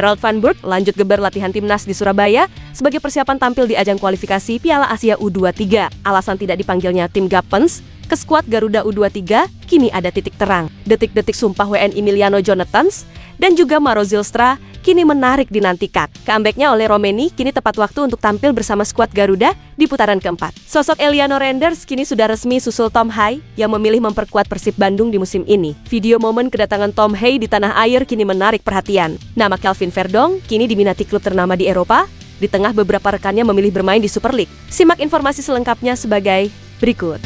Gerald Van Burg lanjut geber latihan timnas di Surabaya sebagai persiapan tampil di ajang kualifikasi Piala Asia U23. Alasan tidak dipanggilnya tim Gapens ke skuad Garuda U23 kini ada titik terang. Detik-detik sumpah WNI Emiliano Jonathans dan juga Mauro Zylstra kini menarik dinantikan. Comeback-nya oleh Romeni kini tepat waktu untuk tampil bersama skuad Garuda di putaran keempat. Sosok Eliano Renders kini sudah resmi susul Tom Hai yang memilih memperkuat Persib Bandung di musim ini. Video momen kedatangan Tom Hai di tanah air kini menarik perhatian. Nama Kelvin Verdong kini diminati klub ternama di Eropa, di tengah beberapa rekannya memilih bermain di Super League. Simak informasi selengkapnya sebagai berikut.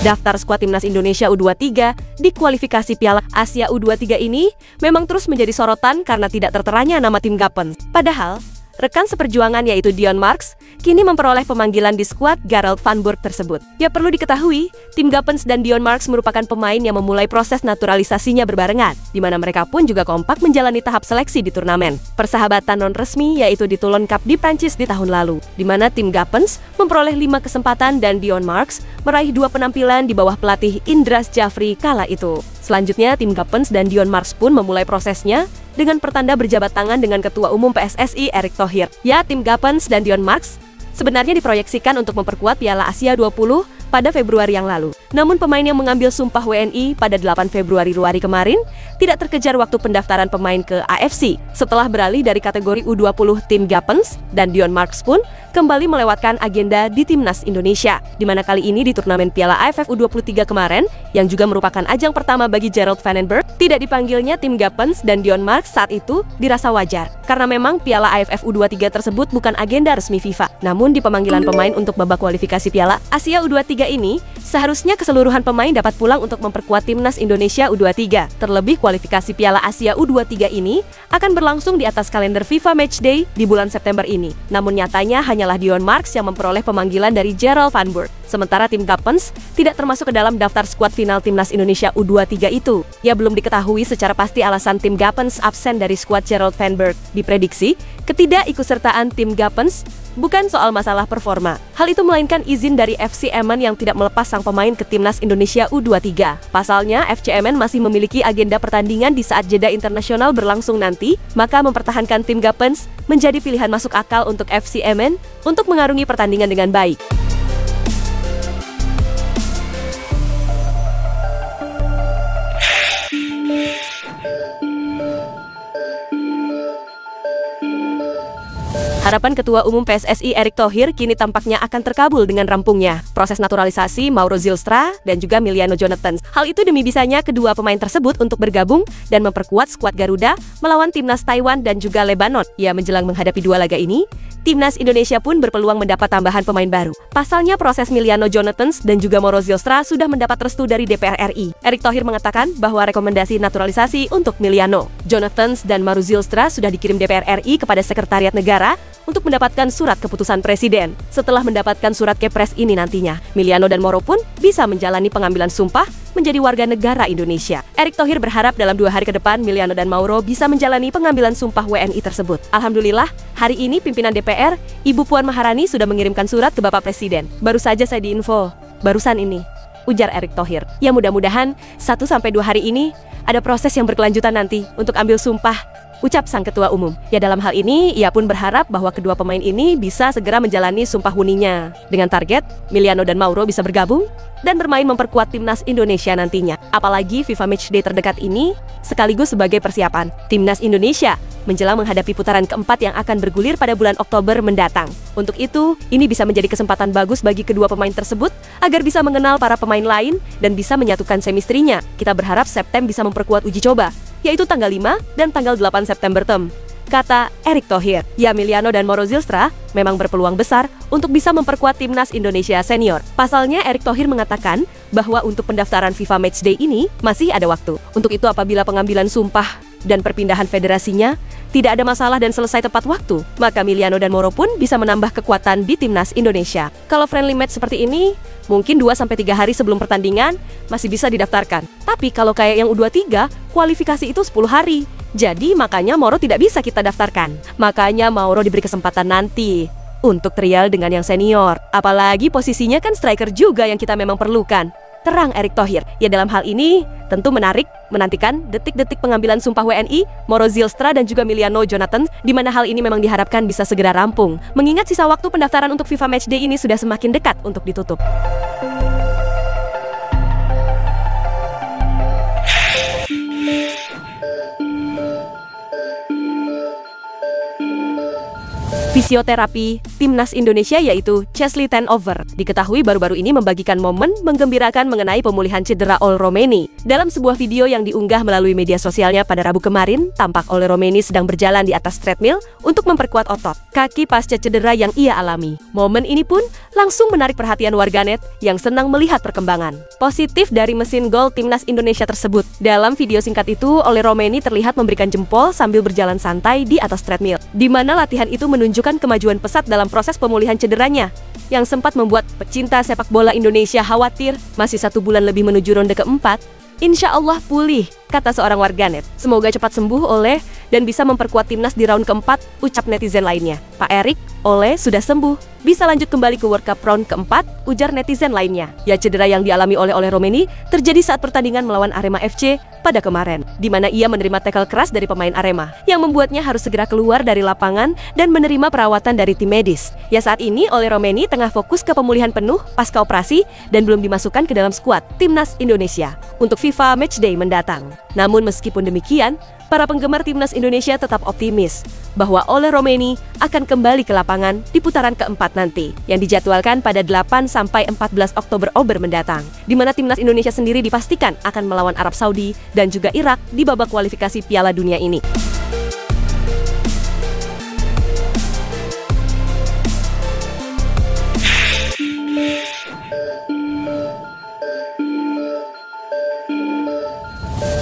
Daftar skuad timnas Indonesia U23 di kualifikasi Piala Asia U23 ini memang terus menjadi sorotan karena tidak terteranya nama tim Gapens. Padahal, rekan seperjuangan yaitu Dion Marks kini memperoleh pemanggilan di skuad Gerald Van Burg tersebut. Ya perlu diketahui, tim Gapens dan Dion Marks merupakan pemain yang memulai proses naturalisasinya berbarengan, di mana mereka pun juga kompak menjalani tahap seleksi di turnamen persahabatan non-resmi yaitu di Toulon Cup di Prancis di tahun lalu, di mana tim Gapens memperoleh 5 kesempatan dan Dion Marks meraih 2 penampilan di bawah pelatih Indras Jafri kala itu. Selanjutnya, tim Gapens dan Dion Marks pun memulai prosesnya dengan pertanda berjabat tangan dengan Ketua Umum PSSI Erick Thohir. Ya, tim Gapens dan Dion Marks sebenarnya diproyeksikan untuk memperkuat Piala Asia 20 pada Februari yang lalu. Namun pemain yang mengambil sumpah WNI pada 8 Februari kemarin tidak terkejar waktu pendaftaran pemain ke AFC. Setelah beralih dari kategori U20, tim Gapens dan Dion Marks pun kembali melewatkan agenda di timnas Indonesia, di mana kali ini di turnamen Piala AFF U23 kemarin, yang juga merupakan ajang pertama bagi Gerald Van den Berg, tidak dipanggilnya tim Gapens dan Dion Marks saat itu dirasa wajar, karena memang Piala AFF U23 tersebut bukan agenda resmi FIFA. Namun di pemanggilan pemain untuk babak kualifikasi Piala Asia U23 ini, seharusnya keseluruhan pemain dapat pulang untuk memperkuat timnas Indonesia U23. Terlebih kualifikasi Piala Asia U23 ini akan berlangsung di atas kalender FIFA Matchday di bulan September ini. Namun nyatanya hanyalah Dion Marks yang memperoleh pemanggilan dari Gerald Van Burg. Sementara tim Gapens tidak termasuk ke dalam daftar skuad final timnas Indonesia U23 itu. Ya belum diketahui secara pasti alasan tim Gapens absen dari skuad Gerald Van Burg. Diprediksi, ketidakikutsertaan tim Gapens bukan soal masalah performa. Hal itu melainkan izin dari FC Emmen yang tidak melepas sang pemain ke timnas Indonesia U23. Pasalnya, FC Emmen masih memiliki agenda pertandingan di saat jeda internasional berlangsung nanti, maka mempertahankan tim Gapens menjadi pilihan masuk akal untuk FC Emmen untuk mengarungi pertandingan dengan baik. Harapan Ketua Umum PSSI Erick Thohir kini tampaknya akan terkabul dengan rampungnya proses naturalisasi Mauro Zylstra dan juga Emiliano Jonathans. Hal itu demi bisanya kedua pemain tersebut untuk bergabung dan memperkuat skuad Garuda melawan timnas Taiwan dan juga Lebanon. Ya, menjelang menghadapi dua laga ini, timnas Indonesia pun berpeluang mendapat tambahan pemain baru. Pasalnya proses Emiliano Jonathans dan juga Mauro Zylstra sudah mendapat restu dari DPR RI. Erick Thohir mengatakan bahwa rekomendasi naturalisasi untuk Emiliano Jonathans dan Mauro Zylstra sudah dikirim DPR RI kepada Sekretariat Negara untuk mendapatkan surat keputusan Presiden. Setelah mendapatkan surat Kepres ini nantinya, Emiliano dan Mauro pun bisa menjalani pengambilan sumpah menjadi warga negara Indonesia. Erick Thohir berharap dalam 2 hari ke depan Emiliano dan Mauro bisa menjalani pengambilan sumpah WNI tersebut. Alhamdulillah, hari ini pimpinan DPR, Ibu Puan Maharani sudah mengirimkan surat ke Bapak Presiden. Baru saja saya diinfo, barusan ini, ujar Erick Thohir. Ya mudah-mudahan 1-2 hari ini ada proses yang berkelanjutan nanti untuk ambil sumpah, ucap sang Ketua Umum. Ya dalam hal ini, ia pun berharap bahwa kedua pemain ini bisa segera menjalani sumpah huninya. Dengan target, Emiliano dan Mauro bisa bergabung dan bermain memperkuat timnas Indonesia nantinya. Apalagi FIFA Matchday terdekat ini sekaligus sebagai persiapan timnas Indonesia menjelang menghadapi putaran keempat yang akan bergulir pada bulan Oktober mendatang. Untuk itu, ini bisa menjadi kesempatan bagus bagi kedua pemain tersebut agar bisa mengenal para pemain lain dan bisa menyatukan chemistry-nya. Kita berharap September bisa memperkuat uji coba, yaitu tanggal 5 dan tanggal 8 September kata Erick Thohir. Ya, Emiliano dan Mauro Zylstra memang berpeluang besar untuk bisa memperkuat timnas Indonesia senior. Pasalnya, Erick Thohir mengatakan bahwa untuk pendaftaran FIFA Matchday ini masih ada waktu. Untuk itu, apabila pengambilan sumpah dan perpindahan federasinya tidak ada masalah dan selesai tepat waktu, maka Miliano dan Moro pun bisa menambah kekuatan di timnas Indonesia. Kalau friendly match seperti ini, mungkin 2-3 hari sebelum pertandingan masih bisa didaftarkan. Tapi kalau kayak yang U23, kualifikasi itu 10 hari. Jadi makanya Moro tidak bisa kita daftarkan. Makanya Mauro diberi kesempatan nanti untuk trial dengan yang senior. Apalagi posisinya kan striker juga yang kita memang perlukan. Terang Erick Thohir. Ya dalam hal ini tentu menarik menantikan detik-detik pengambilan sumpah WNI, Moro Zylstra dan juga Miliano Jonathan, di mana hal ini memang diharapkan bisa segera rampung. Mengingat sisa waktu pendaftaran untuk FIFA Matchday ini sudah semakin dekat untuk ditutup. Fisioterapi timnas Indonesia yaitu Chesley Ten-Oever diketahui baru-baru ini membagikan momen menggembirakan mengenai pemulihan cedera Oleh Romeni. Dalam sebuah video yang diunggah melalui media sosialnya pada Rabu kemarin, tampak Oleh Romeni sedang berjalan di atas treadmill untuk memperkuat otot kaki pasca cedera yang ia alami. Momen ini pun langsung menarik perhatian warganet yang senang melihat perkembangan positif dari mesin gol timnas Indonesia tersebut. Dalam video singkat itu, Oleh Romeni terlihat memberikan jempol sambil berjalan santai di atas treadmill, di mana latihan itu menunjukkan kemajuan pesat dalam proses pemulihan cederanya yang sempat membuat pecinta sepak bola Indonesia khawatir. Masih 1 bulan lebih menuju ronde keempat, insya Allah pulih, kata seorang warganet. Semoga cepat sembuh Oleh dan bisa memperkuat timnas di round keempat, ucap netizen lainnya. Pak Erik, Oleh sudah sembuh, bisa lanjut kembali ke World Cup round keempat, ujar netizen lainnya. Ya, cedera yang dialami oleh Romeni terjadi saat pertandingan melawan Arema FC pada kemarin, di mana ia menerima tackle keras dari pemain Arema, yang membuatnya harus segera keluar dari lapangan dan menerima perawatan dari tim medis. Ya, saat ini Oleh Romeni tengah fokus ke pemulihan penuh pasca operasi dan belum dimasukkan ke dalam skuad timnas Indonesia untuk FIFA Matchday mendatang. Namun meskipun demikian, para penggemar timnas Indonesia tetap optimis bahwa Oleh Romeni akan kembali ke lapangan di putaran keempat nanti, yang dijadwalkan pada 8-14 Oktober mendatang, di mana timnas Indonesia sendiri dipastikan akan melawan Arab Saudi dan juga Irak di babak kualifikasi Piala Dunia ini.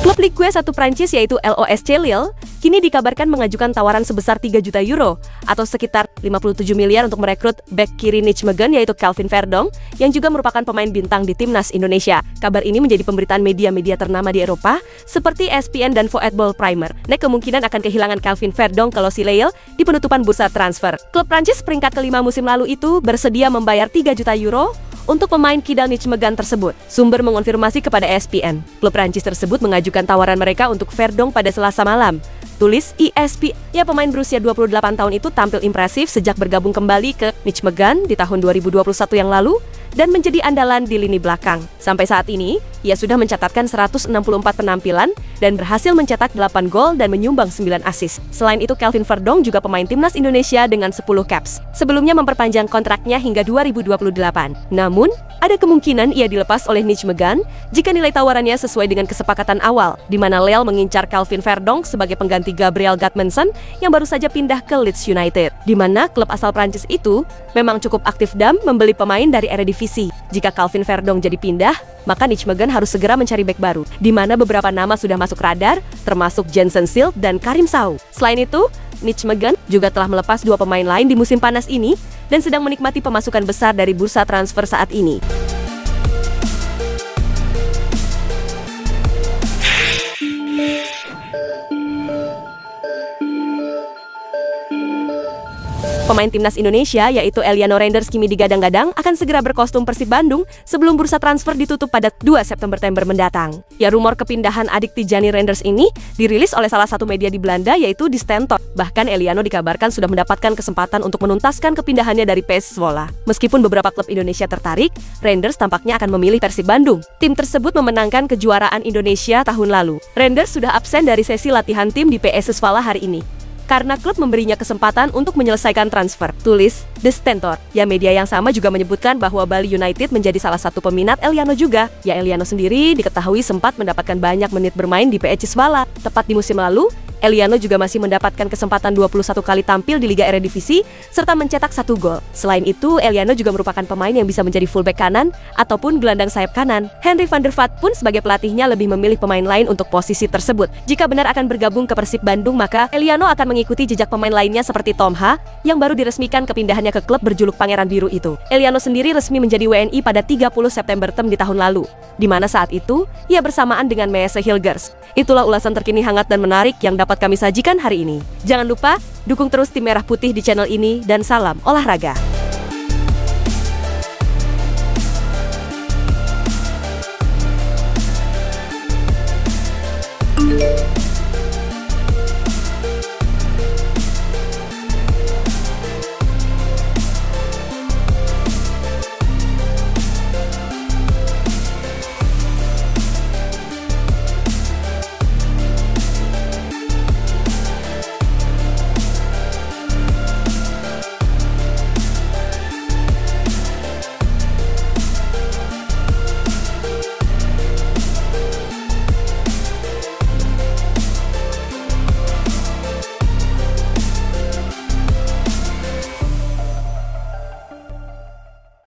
Klub Ligue 1 Prancis yaitu LOSC Lille kini dikabarkan mengajukan tawaran sebesar 3 juta euro atau sekitar 57 miliar untuk merekrut bek kiri Nijmegen yaitu Calvin Verdong yang juga merupakan pemain bintang di timnas Indonesia. Kabar ini menjadi pemberitaan media-media ternama di Eropa seperti ESPN dan Football Primer. Kemungkinan akan kehilangan Calvin Verdong kalau si Lille di penutupan bursa transfer. Klub Prancis peringkat kelima musim lalu itu bersedia membayar 3 juta euro untuk pemain kidal Nijmegen tersebut. Sumber mengonfirmasi kepada ESPN, klub Prancis tersebut mengajukan tawaran mereka untuk Verdong pada Selasa malam. Tulis ESPN. Ya, pemain berusia 28 tahun itu tampil impresif sejak bergabung kembali ke Nijmegen di tahun 2021 yang lalu dan menjadi andalan di lini belakang. Sampai saat ini, ia sudah mencatatkan 164 penampilan dan berhasil mencetak 8 gol dan menyumbang 9 assist. Selain itu, Calvin Verdong juga pemain timnas Indonesia dengan 10 caps. Sebelumnya memperpanjang kontraknya hingga 2028. Namun, ada kemungkinan ia dilepas oleh Nijmegen jika nilai tawarannya sesuai dengan kesepakatan awal, di mana Lille mengincar Calvin Verdong sebagai pengganti Gabriel Gudmundsson yang baru saja pindah ke Leeds United, di mana klub asal Prancis itu memang cukup aktif dalam membeli pemain dari Eredivisie. Jika Calvin Verdong jadi pindah, maka Nijmegen harus segera mencari bek baru, di mana beberapa nama sudah masuk radar, termasuk Jensen Silt dan Karim Sau. Selain itu, Nijmegen juga telah melepas 2 pemain lain di musim panas ini dan sedang menikmati pemasukan besar dari bursa transfer saat ini. Pemain timnas Indonesia yaitu Eliano Reinders kini digadang-gadang akan segera berkostum Persib Bandung sebelum bursa transfer ditutup pada 2 September mendatang. Ya, rumor kepindahan adik Tijani Reinders ini dirilis oleh salah satu media di Belanda yaitu Die Stentor. Bahkan Eliano dikabarkan sudah mendapatkan kesempatan untuk menuntaskan kepindahannya dari PS Zwolle. Meskipun beberapa klub Indonesia tertarik, Reinders tampaknya akan memilih Persib Bandung. Tim tersebut memenangkan kejuaraan Indonesia tahun lalu. Reinders sudah absen dari sesi latihan tim di PS Zwolle hari ini karena klub memberinya kesempatan untuk menyelesaikan transfer, tulis The Stentor. Ya, media yang sama juga menyebutkan bahwa Bali United menjadi salah satu peminat Eliano juga. Ya, Eliano sendiri diketahui sempat mendapatkan banyak menit bermain di PSIS Zwolle. Tepat di musim lalu, Eliano juga masih mendapatkan kesempatan 21 kali tampil di Liga Eredivisie, serta mencetak 1 gol. Selain itu, Eliano juga merupakan pemain yang bisa menjadi fullback kanan, ataupun gelandang sayap kanan. Henry van der Vaart pun sebagai pelatihnya lebih memilih pemain lain untuk posisi tersebut. Jika benar akan bergabung ke Persib Bandung, maka Eliano akan mengikuti jejak pemain lainnya seperti Tom Ha, yang baru diresmikan kepindahannya ke klub berjuluk Pangeran Biru itu. Eliano sendiri resmi menjadi WNI pada 30 September di tahun lalu, di mana saat itu, ia bersamaan dengan Meese Hilgers. Itulah ulasan terkini hangat dan menarik yang dapat kami sajikan hari ini. Jangan lupa, dukung terus tim Merah Putih di channel ini, dan salam olahraga.